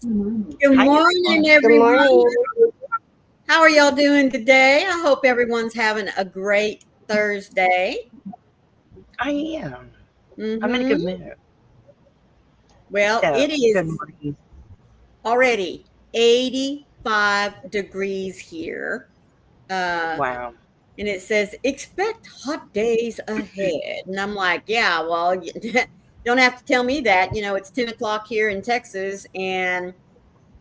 Good Hi, morning, everyone. Good everyone. morning. How are y'all doing today? I hope everyone's having a great Thursday. I am. I'm in a good hmm mood. Well, So, it good is morning. already 85 degrees here. Uh, Wow. and it says, expect hot days ahead. And I'm like, yeah, well, you don't have to tell me that. It's 10 o'clock here in Texas and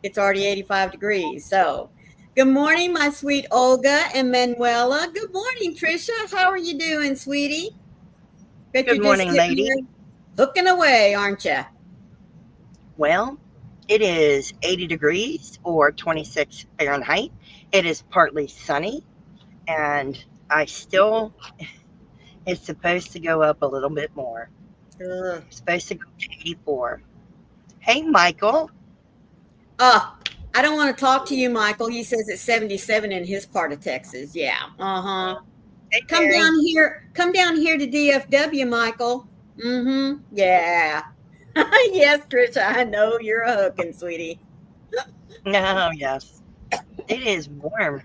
it's already 85 degrees. So, good morning, my sweet Olga and Manuela. Good morning, Trisha. How are you doing, sweetie? Bet Good you're just morning, sitting lady. there hooking away, aren't you? Well, it is 80 degrees or 26 Fahrenheit. It is partly sunny, and I still, it's supposed to go up a little bit more. Ugh. It's supposed to go to 84. Hey, Michael. Oh, I don't want to talk to you, Michael. He says it's 77 in his part of Texas. Yeah. Uh-huh. Hey, Come Mary. down here. Come down here to DFW, Michael. Mm-hmm. Yeah. Yes, Trisha. I know you're a hooking, sweetie. No, yes. It is warm.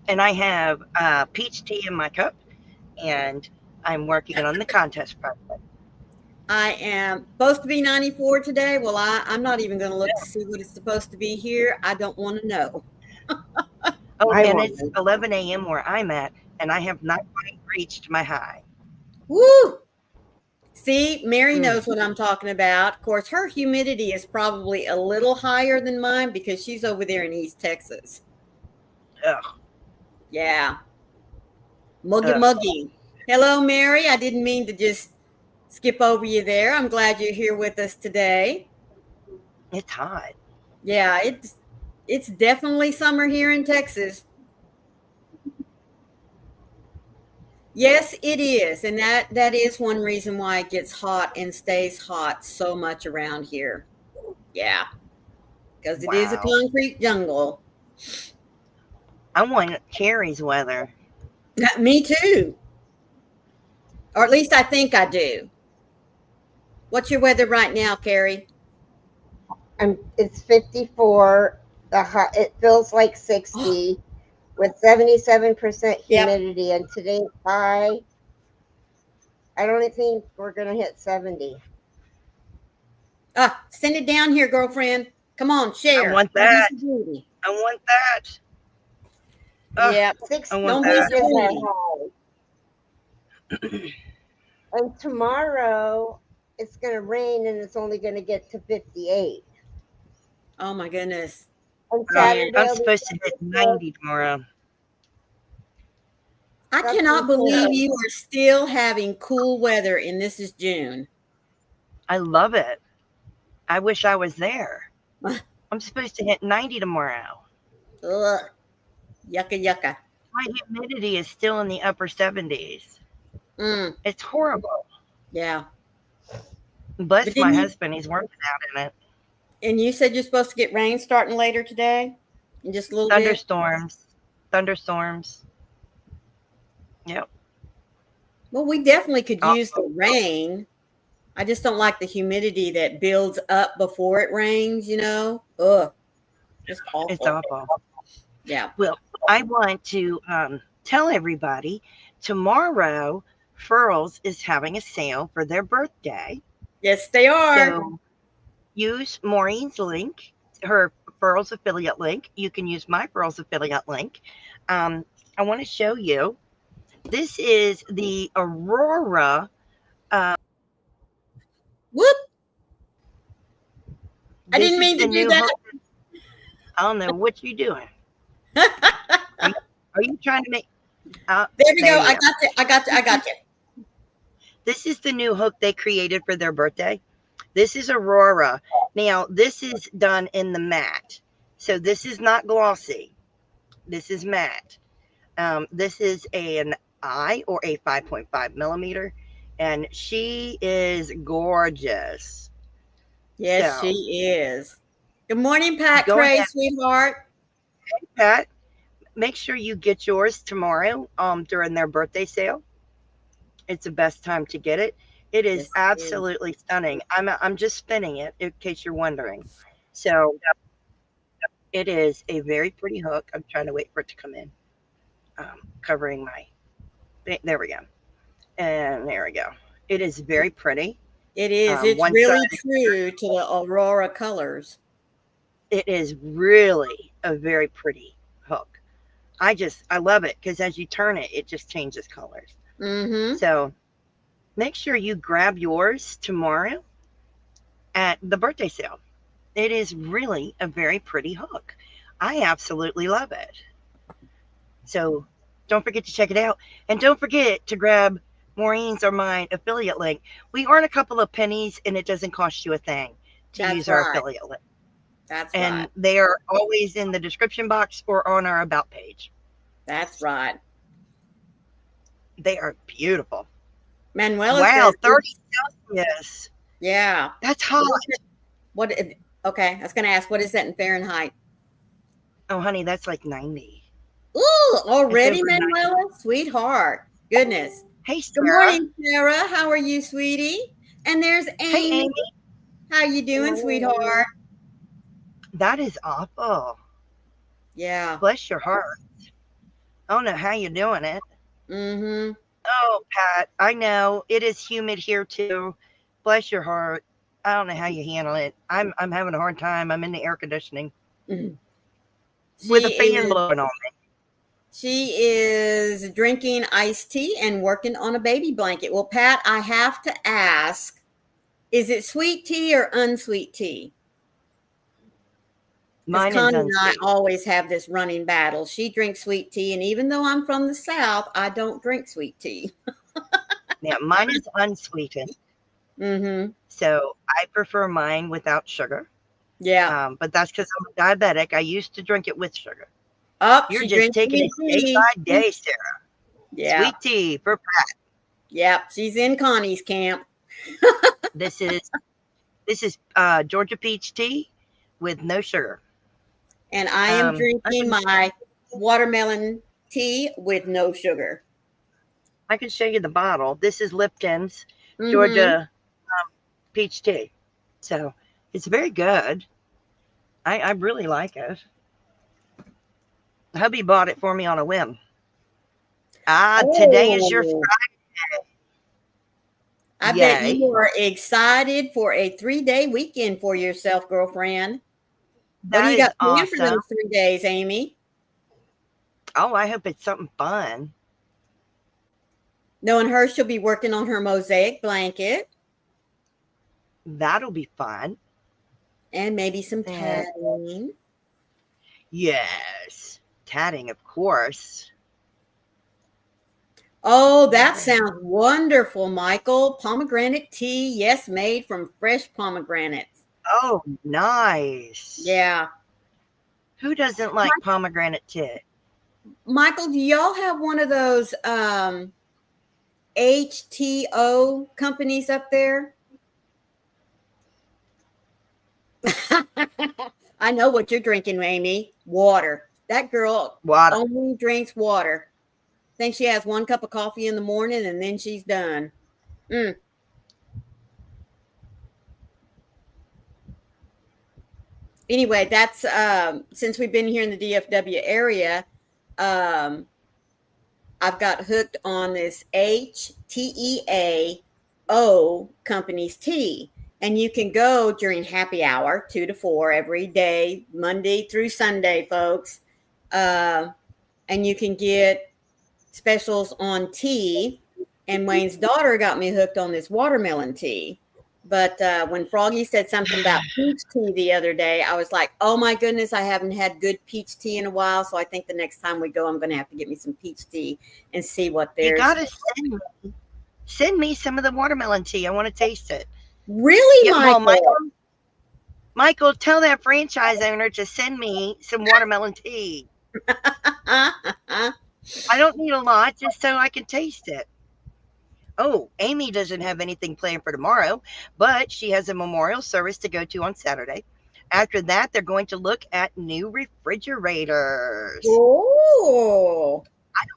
And I have peach tea in my cup, and I'm working on the contest project. I am supposed to be 94 today. Well, I'm not even going to look to see what it's supposed to be here. I don't want to know. Oh, I and it's won. 11 a.m. where I'm at, and I have not quite reached my high. Woo! See, Mary Mm, knows what I'm talking about. Of course, her humidity is probably a little higher than mine because she's over there in East Texas. ugh, Yeah. Muggy, ugh. muggy. Hello, Mary. I didn't mean to just skip over you there. I'm glad you're here with us today. It's hot. Yeah, it's definitely summer here in Texas. Yes, it is, and that is one reason why it gets hot and stays hot so much around here. Yeah, because it is a Wow. concrete jungle. I want Carrie's weather. Me too, or at least I think I do. What's your weather right now, Carrie? It's 54. It feels like Oh, 60 with 77% yep. humidity. And today's high, I don't think we're going to hit 70. Send it down here, girlfriend. Come on, I share. want Don't be that. so greedy. I want that. Ugh, Yep. I want 60 Don't be that. so is our greedy. high. And tomorrow, it's going to rain and it's only going to get to 58. Oh my goodness, And man. Saturday I'm will be supposed to hit 74. 90 tomorrow. I That's cannot believe insane. you are still having cool weather and this is June. I love it. I wish I was there. I'm supposed to hit 90 tomorrow. Ugh, yucca yucca. My humidity is still in the upper 70s. Mm, It's horrible. yeah. But Bless my didn't you husband. He's working out in it. and you said you're supposed to get rain starting later today? In just a little bit? Thunderstorms. Thunderstorms. Yep. Well, we definitely could use the Awful. rain. I just don't like the humidity that builds up before it rains. Ugh, just It's awful. awful. Yeah. Well, I want to tell everybody tomorrow, Furls is having a sale for their birthday. Yes, they are. So use Maureen's link, her Furls affiliate link. You can use my Furls affiliate link. Um, I want to show you. This is the Aurora. Uh, Whoop. I this didn't is mean to the do new that. hook. I don't know what you're doing. Are you, are you trying to make? There we There go. you I go. got you. I got you. I got you. This is the new hook they created for their birthday. This is Aurora. Now, this is done in the matte. So this is not glossy. This is matte. This is an I or a 5.5 millimeter. And she is gorgeous. Yes, she So is. Good morning, Pat go Cray, ahead, sweetheart. Pat. Make sure you get yours tomorrow during their birthday sale. It's the best time to get it. It is Yes, it is. absolutely stunning. I'm just spinning it in case you're wondering. So it is a very pretty hook. I'm trying to wait for it to come in, covering my. There we go, and there we go. It is very pretty. It is. It's One side, really true to the Aurora colors. it is really a very pretty hook. I love it because as you turn it, it just changes colors. Mm-hmm. So make sure you grab yours tomorrow at the birthday sale. It is really a very pretty hook. I absolutely love it. So don't forget to check it out. And don't forget to grab Maureen's or mine affiliate link. We earn a couple of pennies and it doesn't cost you a thing to That's use our right. affiliate link. That's And right. they are always in the description box or on our about page. That's right. They are beautiful. Manuela Wow, says, 30 Celsius. yeah. That's hot. What? Okay, I was going to ask, what is that in Fahrenheit? Oh, honey, that's like 90. Ooh, It's already, over 90. Manuela? Sweetheart. Goodness. Hey, Good Sarah. morning, Sarah. How are you, sweetie? And there's Hey, Amy. Amy. How you doing, sweetheart? That is awful. Yeah. Bless your heart. I don't know how you're doing it. Mm-hmm. Oh, Pat, I know it is humid here too. Bless your heart. I don't know how you handle it. I'm having a hard time. I'm in the air conditioning with a fan blowing on me. She is drinking iced tea and working on a baby blanket. Well, Pat, I have to ask, is it sweet tea or unsweet tea? Because Mine is Connie and I unsweet. always have this running battle. She drinks sweet tea, and even though I'm from the South, I don't drink sweet tea. Yeah, mine is unsweetened. Mm-hmm. So I prefer mine without sugar. Yeah. But that's because I'm a diabetic. I used to drink it with sugar. Up, You're she just drinks taking sweet it day tea. by day, Sarah. Yeah. Sweet tea for Pat. Yep. She's in Connie's camp. This is Georgia peach tea with no sugar. And I am drinking my watermelon tea with no sugar. I can show you the bottle. This is Lipton's Mm-hmm. Georgia peach tea. So it's very good. I really like it. Hubby bought it for me on a whim. Today is your Friday. I bet you are excited for a 3-day weekend for yourself, girlfriend. What do you got planned for those 3 days, Amy? Oh, I hope it's something fun. Knowing her, she'll be working on her mosaic blanket. That'll be fun. And maybe some tatting. Yes. Tatting, of course. Oh, that sounds wonderful, Michael. Pomegranate tea, yes, made from fresh pomegranates. Oh, nice. Yeah. Who doesn't like pomegranate tea? Michael, do y'all have one of those HTO companies up there? I know what you're drinking, Amy. Water. That girl only drinks water. Think she has 1 cup of coffee in the morning and then she's done. Anyway, that's since we've been here in the DFW area, I've got hooked on this HTEAO company's tea. And you can go during happy hour, 2 to 4 every day, Monday through Sunday, folks. And you can get specials on tea. And Wayne's daughter got me hooked on this watermelon tea. But when Froggy said something about peach tea the other day, I was like, oh my goodness, I haven't had good peach tea in a while. So I think the next time we go, I'm going to have to get me some peach tea and see what there's. You got to send me some of the watermelon tea. I want to taste it. Really, Michael? Well, Michael, tell that franchise owner to send me some watermelon tea. I don't need a lot, just so I can taste it. Oh, Amy doesn't have anything planned for tomorrow, but she has a memorial service to go to on Saturday. After that, they're going to look at new refrigerators. Oh.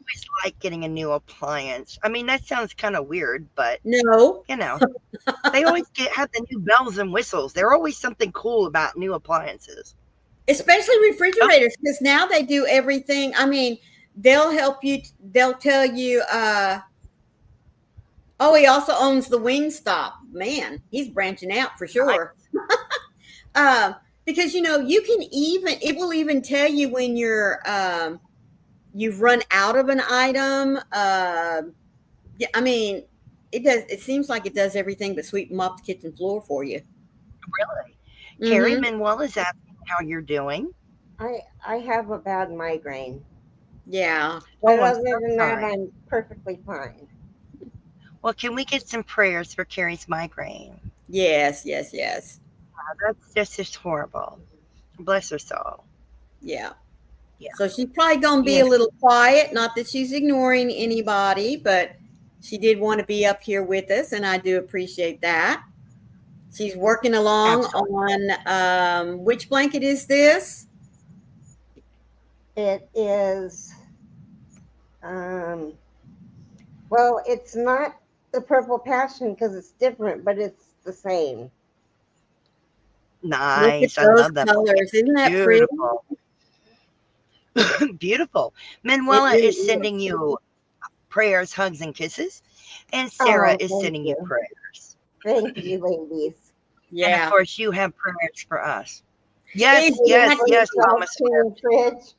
always like getting a new appliance. I mean, that sounds kind of weird, but No, you know, they always have the new bells and whistles. There's always something cool about new appliances. especially Oh, refrigerators, because now they do everything. I mean, they'll help you. They'll tell you. Oh, he also owns the Wingstop. Man, he's branching out for nice. sure. Because you can even it will even tell you when you've run out of an item. Yeah, I mean, it does. It seems like it does everything but sweep and mop the kitchen floor for you. Really. Carrie Mm-hmm. Manuel is asking how you're doing. I have a bad migraine, Yeah. but Oh, I'm other so than that, sorry. I'm perfectly fine. Well, can we get some prayers for Carrie's migraine? Yes. Yes. Yes. That's just horrible. Bless her soul. Yeah. Yeah. So she's probably gonna be You a know, little quiet. Not that she's ignoring anybody, but she did want to be up here with us, and I do appreciate that. She's working along absolutely. on which blanket is this? It is, um, well, it's not the purple passion because it's different, but it's the same. Look at Nice. I those love that blanket. colors. Isn't that pretty? Beautiful. Beautiful. It Manuela really is is. sending you prayers, hugs, and kisses. And Sarah Oh, is thank sending you you. prayers. Thank you, ladies. And of Yeah. course, you have prayers for us. Isn't Yes, Please yes, that for the the yes, truth? Mama self Swift. cleaning fridge.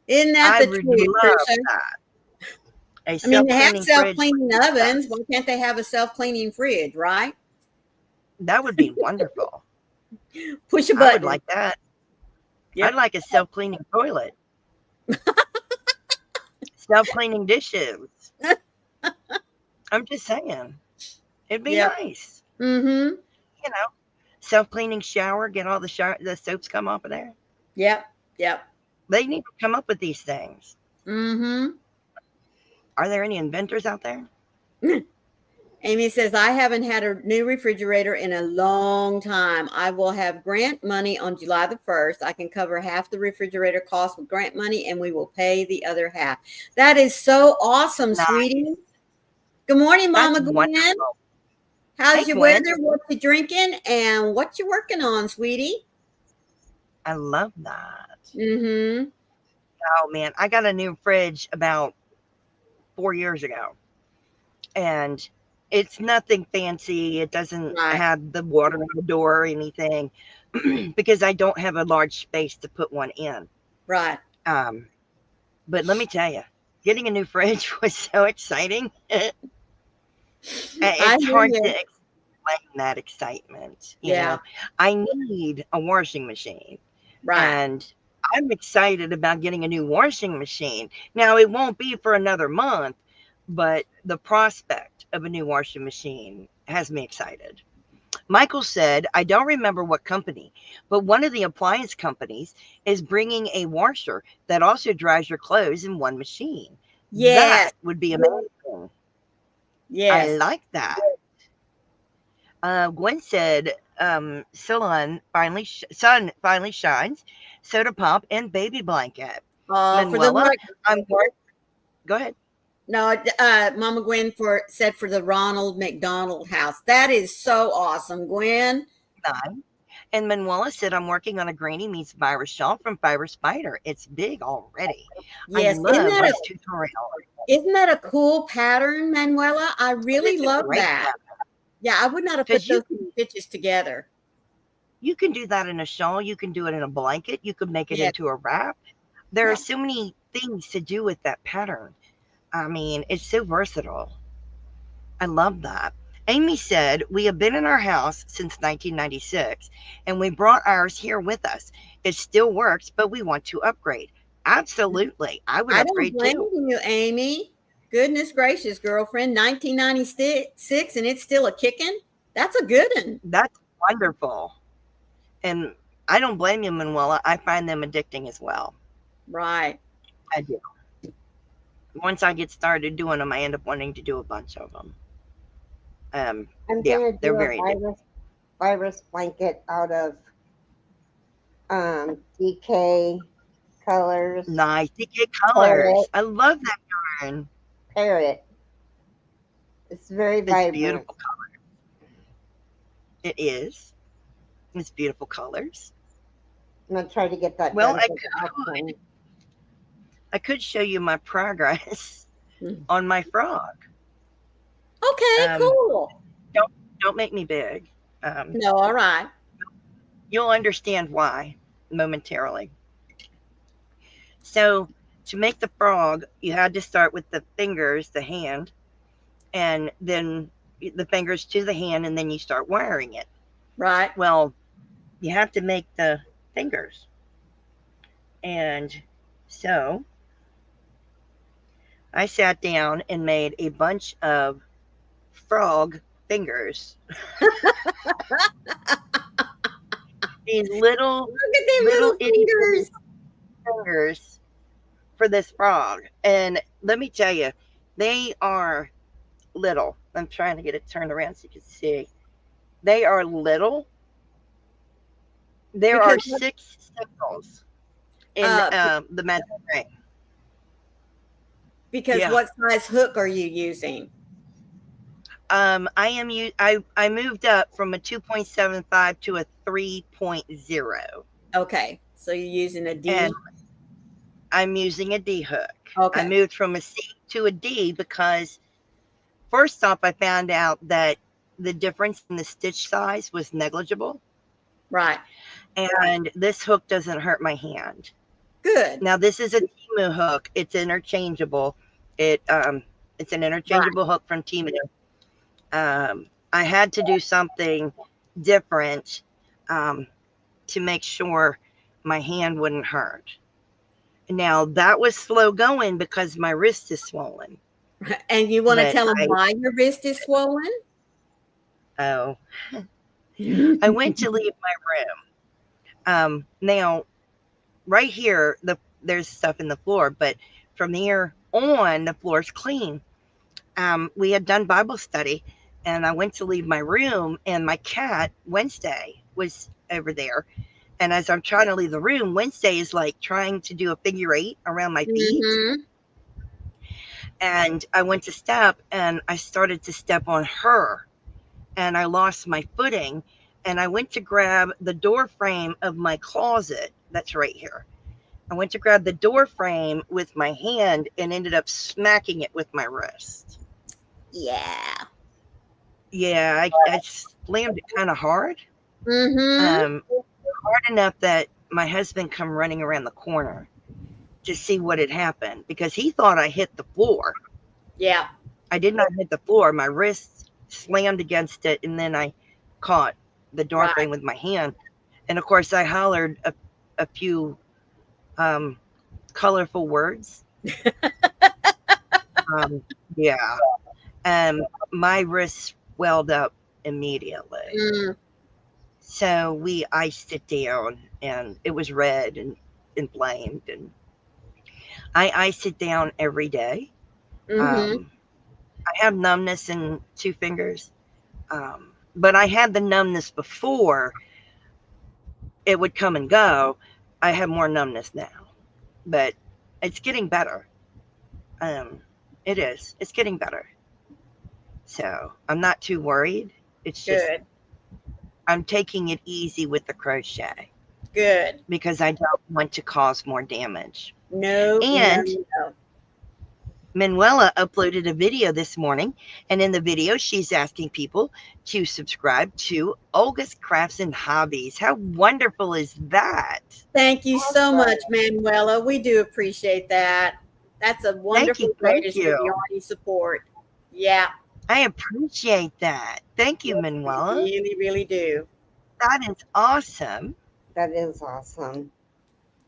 Isn't that I the would truth, love Trisha? that. A I mean, self they have cleaning fridge would self-cleaning be the ovens. best. Why can't they have a self-cleaning fridge, right? That would be wonderful. Push a I would button. like that. I'd Yep. like a self cleaning toilet, self cleaning dishes. I'm just saying, it'd be Yep. nice. Mm-hmm. You know, self cleaning shower, get all the soaps come off of there. Yep. Yep. They need to come up with these things. Mm-hmm. Are there any inventors out there? Amy says, I haven't had a new refrigerator in a long time. I will have grant money on July the 1st. I can cover half the refrigerator cost with grant money and we will pay the other half. That is so awesome, Nice. sweetie. Good morning, That's Mama Gwen. wonderful. Hey, How's your Gwen. weather? What you drinking? And what you working on, sweetie? I love that. Mm-hmm. Oh, man. I got a new fridge about 4 years ago. And it's nothing fancy. It doesn't Right. have the water in the door or anything because I don't have a large space to put one in. Right. Um, but let me tell you, getting a new fridge was so exciting. I It's hear hard to you. explain that excitement. Yeah. I need a washing machine, Right. and I'm excited about getting a new washing machine. Now, it won't be for another month, but the prospect of a new washing machine has me excited. Michael said, I don't remember what company, but one of the appliance companies is bringing a washer that also dries your clothes in one machine. Yes. That would be amazing. I Yes. like that. Gwen said, sun finally shines, soda pop, and baby blanket. For the Manuela, I'm work. Go ahead. no, Mama Gwen said for the Ronald McDonald House. That is so awesome, Gwen. Nine. And Manuela said, I'm working on a Granny Meets Virus shawl from Fiber Spider. It's big already. I Yes, love these tutorials. isn't that a cool pattern, Manuela? I It really is a love great that. pattern Yeah, I would not have put because those two stitches together. you can do that in a shawl. You can do it in a blanket. You can make it Yes. into a wrap. There are Yeah. so many things to do with that pattern. I mean, it's so versatile. I love that. Amy said, we have been in our house since 1996 and we brought ours here with us. It still works, but we want to upgrade. Absolutely. I would I don't upgrade blame too. you, Amy. Goodness gracious, girlfriend. 1996 and it's still a kicking. That's a good one. That's wonderful. And I don't blame you, Manuela. I find them addicting as well. Right. I do. Once I get started doing them, I end up wanting to do a bunch of them. I'm Yeah, gonna they're do a very addictive. virus blanket out of DK colors Nice. DK colors. toilet. I love that yarn. Parrot. It's very It's vibrant. beautiful. It is. It's beautiful colors. I'm gonna try to get that Well, done for the auction. I could show you my progress Hmm. on my frog. Okay, cool. Don't don't make me big. Um, No, all right. you'll understand why momentarily. So to make the frog, you had to start with the fingers, the hand, and then the fingers to the hand, and then you start wiring it. Right. Well, you have to make the fingers. And so I sat down and made a bunch of frog fingers. These little, Look at them little little itty bitty fingers. fingers for this frog. And let me tell you, they are little. I'm trying to get it turned around so you can see. They are little. There are Because 6 symbols in uh be- the magic ring. because Yeah. what size hook are you using? I moved up from a 2.75 to a 3.0, Okay. So you're using a and D? I'm using a D hook. I Okay. moved from a C to a D because first off, I found out that the difference in the stitch size was negligible, Right. and this hook doesn't hurt my hand. Good. Now this is a Timu hook. It's interchangeable. It's an Right. interchangeable hook from Timu. I had to do something different um, to make sure my hand wouldn't hurt. Now that was slow going because my wrist is swollen. And you want to But tell them why your wrist is swollen? oh, I went to leave my room. Now right here, there's stuff in the floor, but from here on, the floor's clean. We had done Bible study, and I went to leave my room, and my cat Wednesday was over there. And as I'm trying to leave the room, Wednesday is like trying to do a figure 8 around my feet. Mm-hmm. And I went to step, and I started to step on her, and I lost my footing. And I went to grab the door frame of my closet that's right here. I went to grab the door frame with my hand and ended up smacking it with my wrist. Yeah. Yeah, I slammed it kind of hard. Mm-hmm. Hard enough that my husband come running around the corner to see what had happened because he thought I hit the floor. Yeah. I did not hit the floor. My wrist slammed against it, and then I caught the door Right. frame with my hand. And of course, I hollered a few colorful words. um, yeah. My wrist swelled up immediately. Mm. So we iced it down, and it was red and inflamed. And I ice it down every day. Mm-hmm. I have numbness in 2 fingers, but I had the numbness before it would come and go. I have more numbness now, but it's getting better. It is. It's getting better. So I'm not too worried. It's just Good. I'm taking it easy with the crochet Good. because I don't want to cause more damage. No, no, And no. Manuela uploaded a video this morning, and in the video, she's asking people to subscribe to Olga's Crafts and Hobbies. How wonderful is that? Thank you so much, Awesome. Manuela. We do appreciate that. That's a Thank wonderful you. way to Thank show you. the army support. Yeah, I appreciate that. Thank you, yes, we Manuela. really, really do. That is awesome. That is awesome.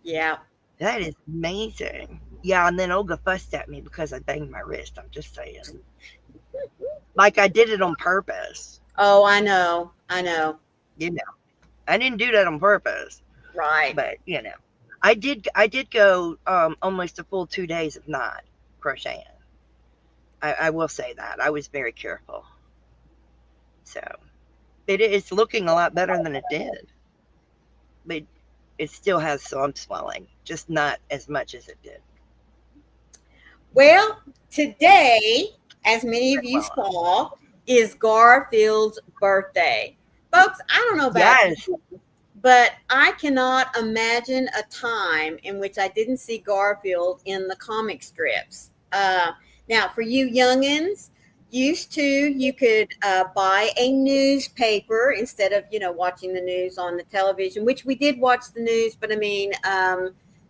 Yeah. That is amazing. Yeah, and then Olga fussed at me because I banged my wrist. I'm just saying. Like I did it on purpose. Oh, I know. I know. You know, I didn't do that on purpose. Right. But I did go almost a full 2 days of not crocheting. I will say that. I was very careful. So it's looking a lot better than it did. But it still has some swelling, just not as much as it did. Well, today, as many of you Well, saw, is Garfield's birthday. Folks, I don't know about yes. you, but I cannot imagine a time in which I didn't see Garfield in the comic strips. Now, for you youngins, used to you could buy a newspaper instead of watching the news on the television, which we did watch the news, but I mean,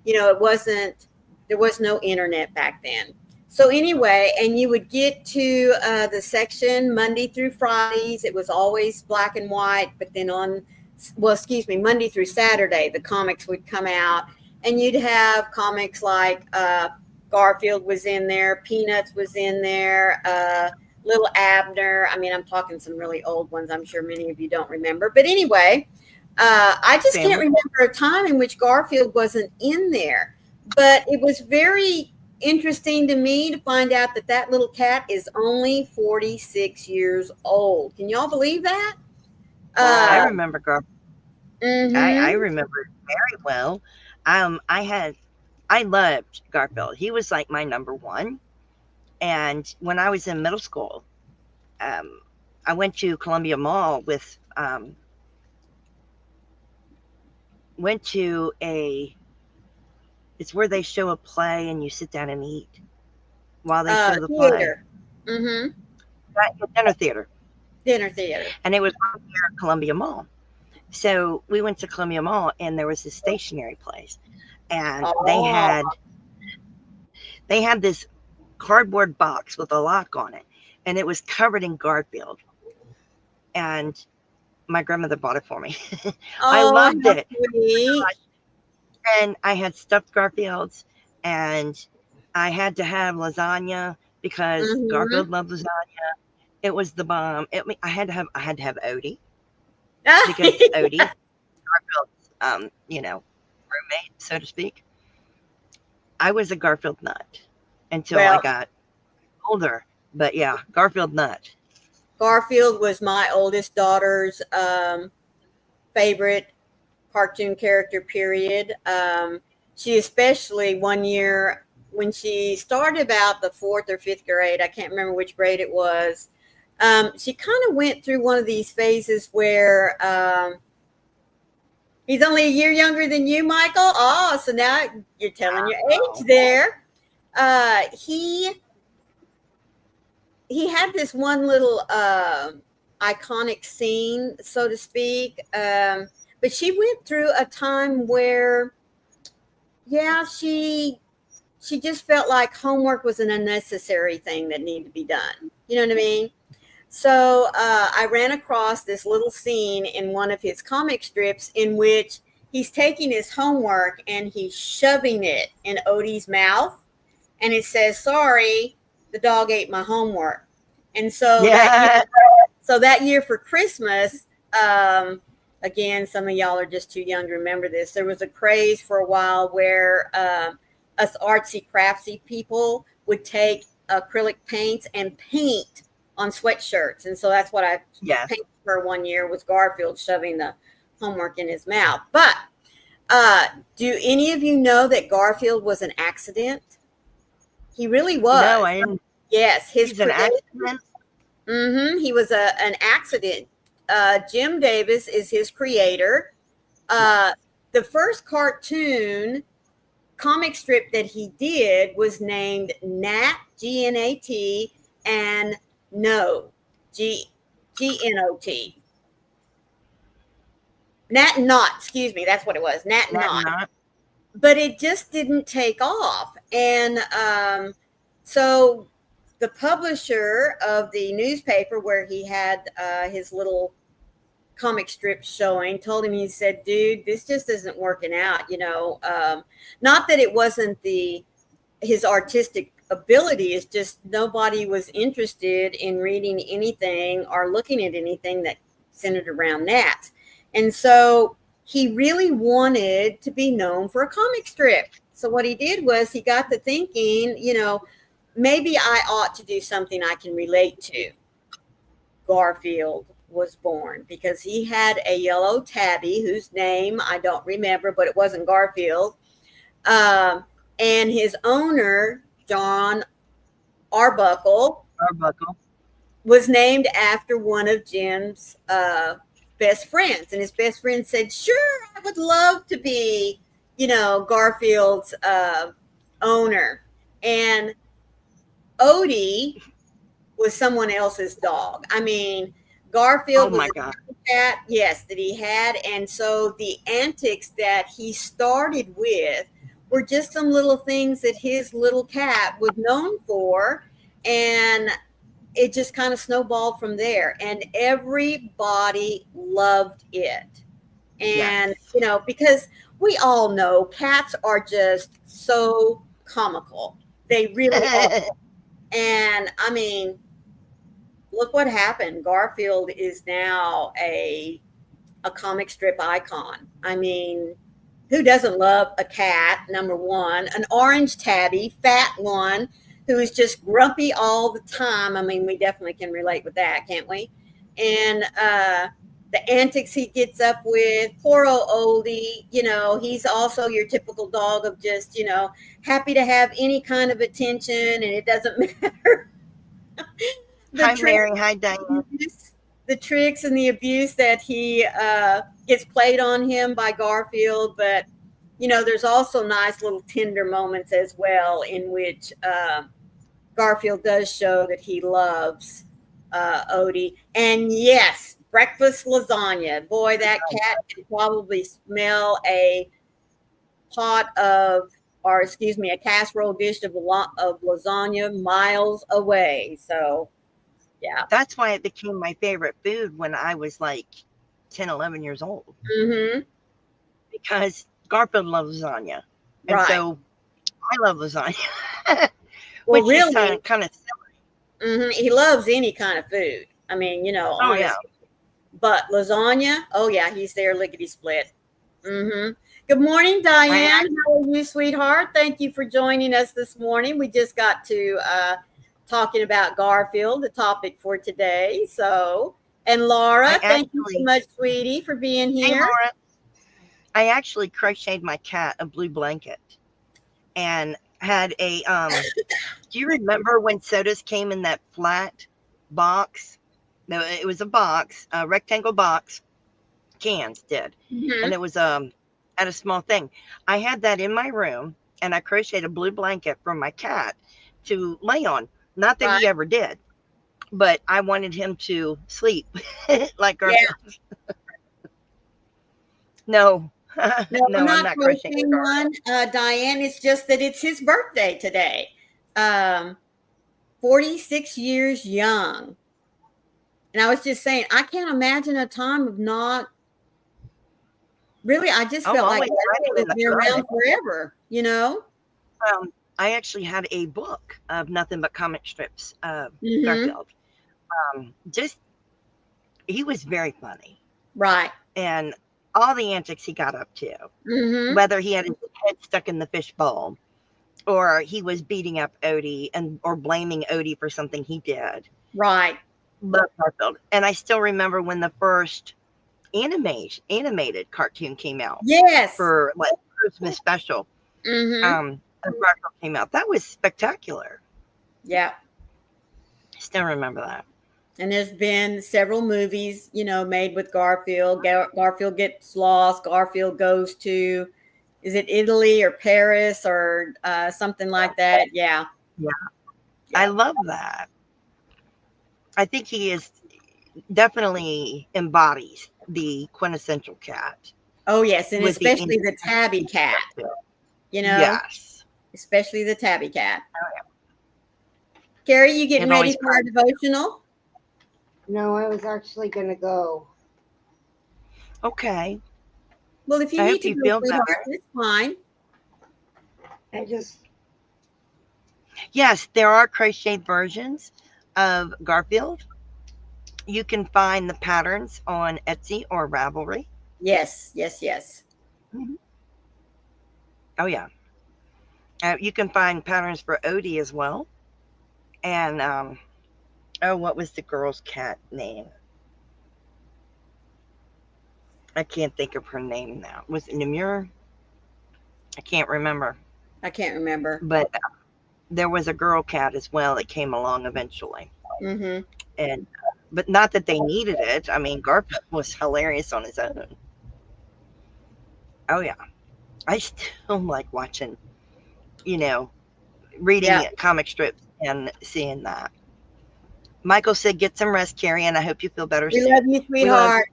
it wasn't there was no internet back then. So anyway, and you would get to the section Monday through Fridays. It was always black and white, but then excuse me, Monday through Saturday, the comics would come out, and you'd have comics like Garfield was in there, Peanuts was in there, Little Abner. I mean, I'm talking some really old ones. I'm sure many of you don't remember. But anyway, I just can't Family. remember a time in which Garfield wasn't in there. But it was very interesting to me to find out that that little cat is only 46 years old. Can y'all believe that? I Uh, remember Garfield. I mhm. remember it very well. I loved Garfield. He was like my number one. And when I was in middle school, um, I went to Columbia Mall went to it's where they show a play and you sit down and eat while they show the play. Theater. Mm-hmm. Right, dinner theater. Dinner theater. And it was right here at Columbia Mall. So we went to Columbia Mall and there was this stationery place. And Oh, they had this cardboard box with a lock on it. And it was covered in Garfield. And my grandmother bought it for me. I oh, loved how it. sweet. And I had stuffed Garfields and I had to have lasagna because Mm-hmm. Garfield loved lasagna. It was the bomb. I had to have Odie because Odie, Garfield's roommate, so to speak. I was a Garfield nut until I Well, got older. But yeah, Garfield nut. Garfield was my oldest daughter's favorite cartoon character, period. She especially one year when she started about the fourth or fifth grade, I can't remember which grade it was. She kind of went through one of these phases where he's only a year younger than you, Michael. Oh, so now you're telling your age Oh, there. He had this one little iconic scene, so to speak. But she went through a time where, yeah, she just felt like homework was an unnecessary thing that needed to be done. You know what I mean? So I ran across this little scene in one of his comic strips in which he's taking his homework and he's shoving it in Odie's mouth, and it says, "Sorry, the dog ate my homework." And yeah. so that year for Christmas, again, some of y'all are just too young to remember this. There was a craze for a while where us artsy craftsy people would take acrylic paints and paint on sweatshirts, and so that's what I Yes. painted for one year was Garfield shoving the homework in his mouth. But do any of you know that Garfield was an accident? He really No, was. I didn't. Yes, his He's an creation. accident. He was an accident. Jim Davis is his creator. Uh, the first cartoon comic strip that he did was named Nat, Gnat, and No, Gnot. Nat Not, excuse me, that's what it was, Nat Not Not. not. But it just didn't take off. And so the publisher of the newspaper where he had his little comic strip showing told him, he said, dude, this just isn't working out, not that it wasn't his artistic ability, is just nobody was interested in reading anything or looking at anything that centered around gnats. And so he really wanted to be known for a comic strip. So what he did was he got to thinking, maybe I ought to do something I can relate to. Garfield was born because he had a yellow tabby whose name I don't remember, but it wasn't Garfield. And his owner, John Arbuckle, Arbuckle. was named after one of Jim's best friends. And his best friend said, "Sure, I would love to be, Garfield's owner." And Odie was someone else's dog. I mean, Oh Garfield was my a God. cat, yes, that he had. And so the antics that he started with were just some little things that his little cat was known for. And it just kind of snowballed from there. And everybody loved it. And, Yes. because we all know cats are just so comical. They really are. And I mean, look what happened. Garfield is now a comic strip icon. I mean, who doesn't love a cat? Number one, an orange tabby, fat one, who is just grumpy all the time. I mean, we definitely can relate with that, can't we? And the antics he gets up with, poor old oldie. He's also your typical dog of just, happy to have any kind of attention, and it doesn't matter the Hi, trick Mary. Hi, Diane. the tricks and the abuse that he gets played on him by Garfield. But, there's also nice little tender moments as well in which Garfield does show that he loves Odie. And yes, breakfast lasagna. Boy, that cat can probably smell a pot of, or excuse me, a casserole dish of lasagna miles away. So, yeah. That's why it became my favorite food when I was like 10, 11 years old, Mm-hmm. because Garfield loves lasagna. And Right. so I love lasagna, Well, which is really, kind of silly. he loves any kind of food. I mean, Oh, yeah. honestly. But lasagna, oh yeah, he's there lickety split. Good morning, I, Diane. How are you, sweetheart? Thank you for joining us this morning. We just got to talking about Garfield, the topic for today. So, and Laura, I thank you so actually, much, sweetie, for being hey, here. Laura, I actually crocheted my cat a blue blanket and had do you remember when sodas came in that flat box? No, it was a box, a rectangle box, cans did. Mm-hmm. And it was at a small thing. I had that in my room, and I crocheted a blue blanket for my cat to lay on. Not that Right. he ever did, but I wanted him to sleep like Yeah. Garfield. No, No, I'm no, I'm not not crocheting crocheting Garfield. one, Diane. It's just that it's his birthday today. Um, 46 years young. And I was just saying, I can't imagine a time of not really. I just Oh, felt like always Garfield hiding has in the been closet. around forever. I actually had a book of nothing but comic strips of Mm-hmm. Garfield. Just he was very funny, Right. and all the antics he got up to, Mm-hmm. whether he had his head stuck in the fish bowl or he was beating up Odie or blaming Odie for something he did. Right. Love Garfield. And I still remember when the first animated cartoon came out Yes. for like Christmas special. Mm-hmm. Garfield came out. That was spectacular. Yeah. Still remember that. And there's been several movies, made with Garfield. Garfield gets lost. Garfield goes to, is it Italy or Paris or something like that? Yeah. Yeah. I Yeah. love that. I think he is definitely embodies the quintessential cat Oh, yes. And with the especially the tabby cat, you know, yes. especially the tabby cat. Carrie, you getting It ready always for our devotional? No, I was actually going to go. okay. Well, if you I need hope to you go, feel sweetheart, better. it's fine. I just, Yes, there are crochet versions of Garfield. You can find the patterns on Etsy or Ravelry. Yes, yes, yes. Mhm. Oh yeah. You can find patterns for Odie as well. And oh, what was the girl's cat name? I can't think of her name now. Was it Namur? I can't remember. I can't remember. But there was a girl cat as well that came along eventually. Mm-hmm. And but not that they needed it. I mean, Garfield was hilarious on his own. Oh yeah. I still like watching, you know, Yeah. reading comic strips and seeing that. Michael said, "Get some rest, Carrie, and I hope you feel better We love soon." you, We love you. sweetheart.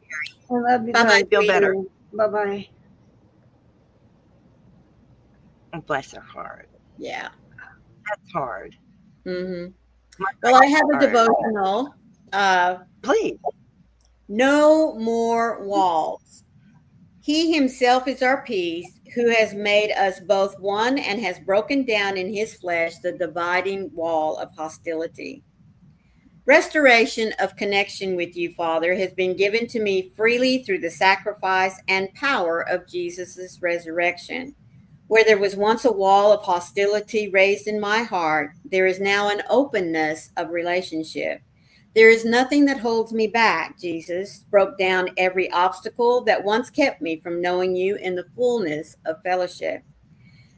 I love you Bye bye, guys. Feel sweetie. better. Bye bye. Bless her heart. Yeah. That's hard. Mm-hmm. My Well, I have a heart. devotional. Uh, Please. no more walls. He himself is our peace, who has made us both one and has broken down in his flesh the dividing wall of hostility. Restoration of connection with you, Father, has been given to me freely through the sacrifice and power of Jesus' resurrection. Where there was once a wall of hostility raised in my heart, there is now an openness of relationship. There is nothing that holds me back. Jesus broke down every obstacle that once kept me from knowing you in the fullness of fellowship.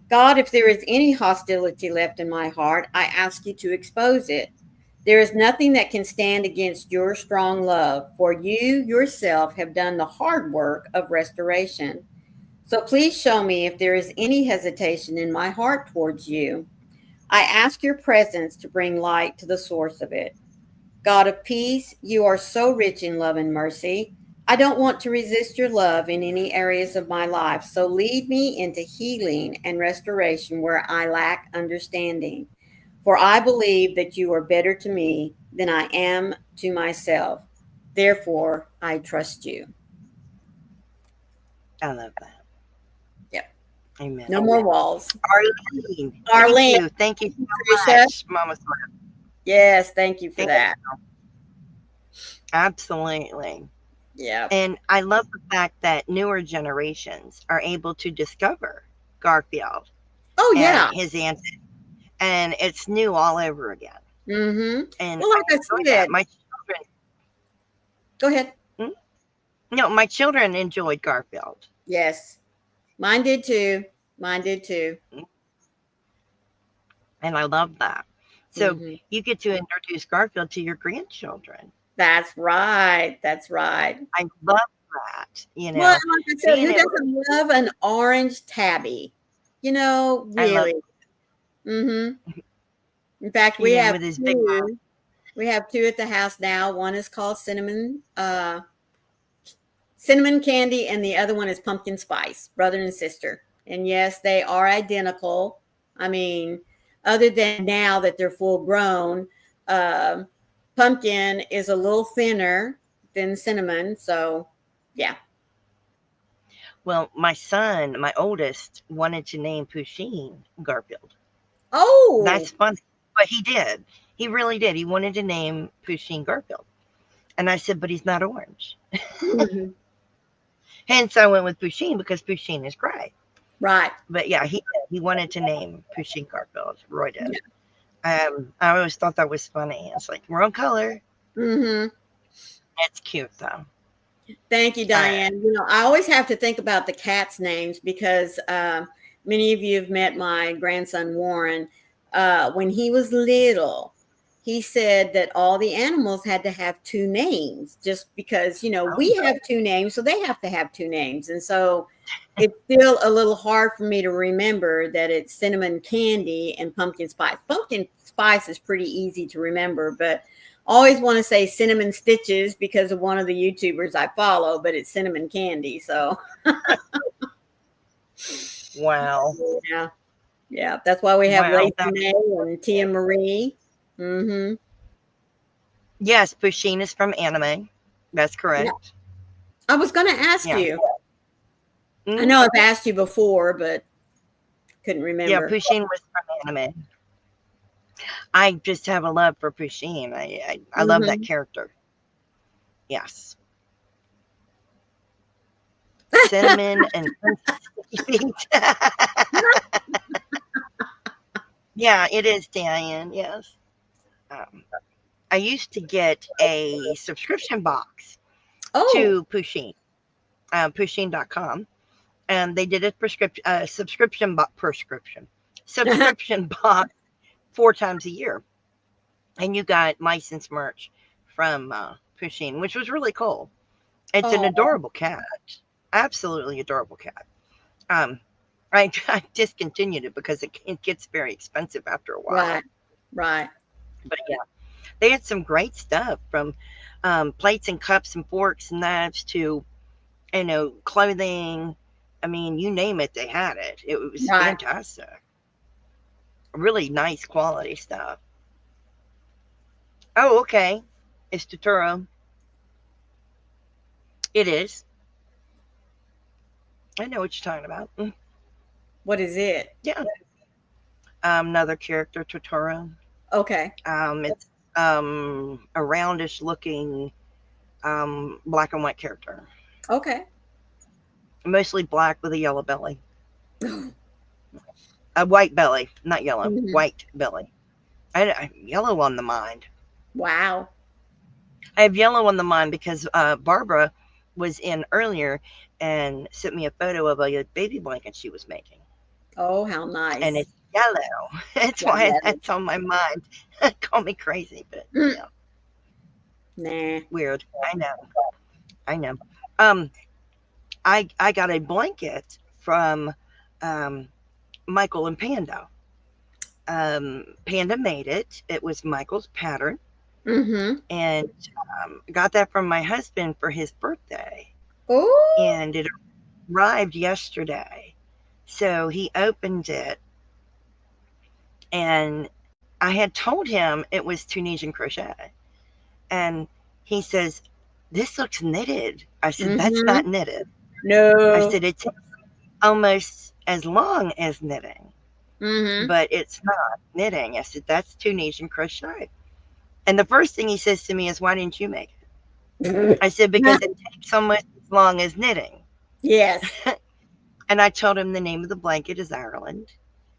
God, if there is any hostility left in my heart, I ask you to expose it. There is nothing that can stand against your strong love, for you yourself have done the hard work of restoration. So please show me if there is any hesitation in my heart towards you. I ask your presence to bring light to the source of it. God of peace, you are so rich in love and mercy. I don't want to resist your love in any areas of my life. So lead me into healing and restoration where I lack understanding. For I believe that you are better to me than I am to myself. Therefore, I trust you. I love that. Yep. Amen. No more walls. Arlene, thank Arlene, you. Thank you so Tricia. much, Mama Sonia. Yes, thank you for Thank that. you. Absolutely. Yeah. And I love the fact that newer generations are able to discover Garfield Oh, and yeah. his antics, and it's new all over again. Mm-hmm. And Well, I like I enjoy said, that. My children, go ahead. hmm? No, my children enjoyed Garfield, Yes. Mine did too. Mine did too. and I love that. So Mm-hmm. you get to introduce Garfield to your grandchildren. That's right. That's right. I love that. Well, like I said, Being who able doesn't love an orange tabby? I love, Really. Mm-hmm. In fact, with his big mouth. we have two at the house now. One is called cinnamon candy, and the other one is pumpkin spice, brother and sister. And yes, they are identical. I mean, other than now that they're full grown, uh, pumpkin is a little thinner than cinnamon. So, yeah. Well, my son, my oldest, wanted to name Pusheen Garfield. Oh, That's funny. But he did. He really did. He wanted to name Pusheen Garfield. And I said, but he's not orange. mhm. Hence, I went with Pusheen because Pusheen is gray. Right. But yeah, he wanted to name Pusheen Garfield. Roy did. Yeah. I always thought that was funny. It's like, we're on color. Mm-hmm. It's cute, though. Thank you, Diane. I always have to think about the cats' names because many of you have met my grandson Warren. When he was little, he said that all the animals had to have two names just because, we have two names, so they have to have two names. And so it's still a little hard for me to remember that it's cinnamon candy and pumpkin spice. Pumpkin spice is pretty easy to remember, but always want to say cinnamon stitches because of one of the YouTubers I follow, but it's cinnamon candy. So Wow. yeah. Yeah. That's why we have Wow. Lacey May and Tia Marie. Mm-hmm. Yes, Pusheen is from anime. That's Yeah. correct. I was going to ask Yeah. you. I Mhm. know I've asked you before, but couldn't Yeah, remember. Pusheen was from anime. I just have a love for Pusheen. I love that Mm-hmm. character. Yes. Cinnamon and feet. Yeah, it is, Diane. Yes. Um, I used to get a subscription box Oh, to Pusheen, Pusheen.com, and they did a subscription box 4 times a year. And you got licensed merch from Pusheen, which was really cool. It's an Oh, adorable cat. Absolutely adorable cat. Um, I discontinued it because it gets very expensive after a while. right, right. But yeah, they had some great stuff from plates and cups and forks and knives to, clothing. I mean, you name it, they had it. It was Right. fantastic. Really nice quality stuff. Oh, okay. It's Totoro. It is. I know what you're talking about. What is it? Yeah. Another character, Totoro. Okay. It's a roundish looking black and white character. Okay. Mostly black with a yellow belly. A white belly, not yellow. Mhm. White belly. I yellow on the mind. Wow. I have yellow on the mind because Barbara was in earlier and sent me a photo of a baby blanket she was making. Oh, how And nice. it's yellow. That's Yeah, why that is. that's on my mind. Call me crazy, but Mm, yeah, nah. weird. I know. I know. Um, I got a blanket from um, Michael and Panda. Panda made it. It was Michael's pattern, Mm-hmm. and got that from my husband for his birthday, Oh, and it arrived yesterday. So he opened it, and I had told him it was Tunisian crochet, and he says, "This looks knitted." I said, "That's mm-hmm. not knitted." I No. said, "It's almost as long as knitting, Mm-hmm. but it's not knitting." I said, "That's Tunisian crochet." And the first thing he says to me is, "Why didn't you make it?" I said, "Because it takes almost as long as knitting." Yes. And I told him the name of the blanket is Ireland,